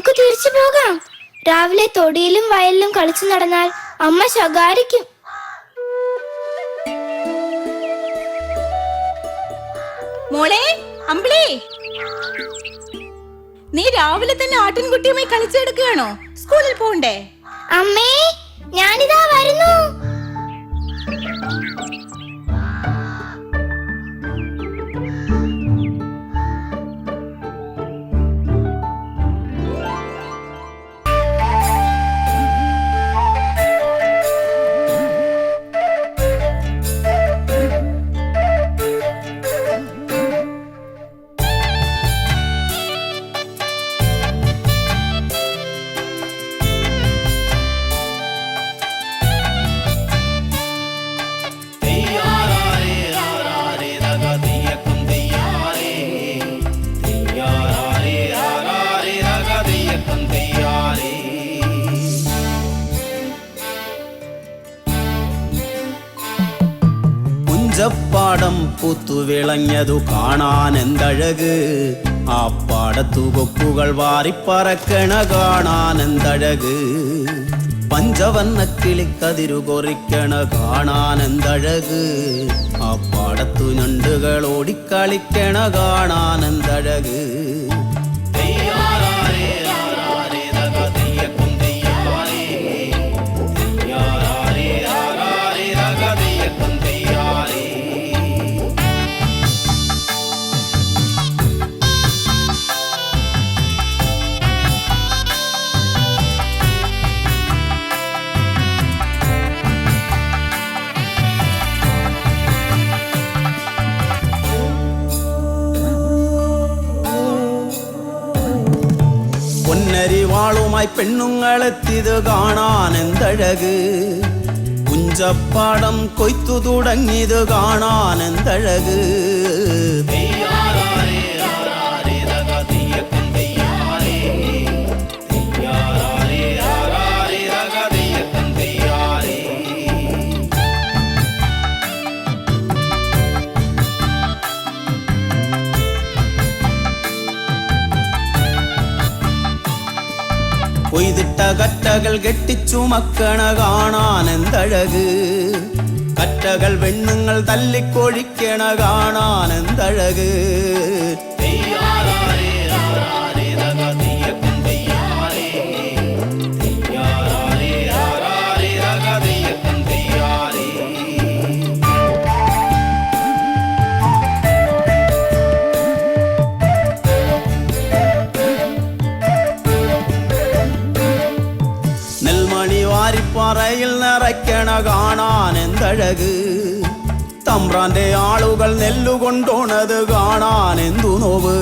നമുക്ക് തിരിച്ചു പോകാം. രാവിലെ തൊടിയിലും വയലിലും കളിച്ചു നടന്നാൽ അമ്മ ശകാരിക്കും. മോളെ അമ്പിളി, നീ രാവിലെ തന്നെ ആട്ടിൻകുട്ടിയുമായി കളിച്ചെടുക്കുകയാണോ? സ്കൂളിൽ പോണ്ടേ? അമ്മേ, ഞാനിതാ വരുന്നു. പാടം പൂത്തുവിളഞ്ഞതു കാണാൻ എന്തഴക്, ആ പാടത്തു കൊക്കുകൾ വാരിപ്പറക്കണ കാണാൻ എന്തഴക്, പഞ്ചവർണ്ണ കിളിക്കതിരു കൊറിക്കണ കാണാൻ എന്തഴക്, ആ പാടത്തു ഞണ്ടുകൾ ഓടിക്കളിക്കണ കാണാൻ എന്തഴക്. പൊന്നരിവാളുമായി പെണ്ണുങ്ങളെത്തിയത് കാണാൻ എന്തഴക്, കുഞ്ചപ്പാടം കൊയ്ത്തു തുടങ്ങിയത് കാണാൻ എന്തഴക്. കൊയ്തിട്ട കറ്റകൾ കെട്ടിച്ചുമക്കണ കാണാൻ എന്തഴക്, കറ്റകൾ വെണ്ണുങ്ങൾ തല്ലിക്കൊഴിക്കണ കാണാൻ എന്തഴക്. വാരിപ്പാറയിൽ നിറയ്ക്കണ കാണാൻ എന്തഴക്, തമ്പ്രാന്റെ ആളുകൾ നെല്ലുകൊണ്ടോണത് കാണാൻ എന്തു നോവ്.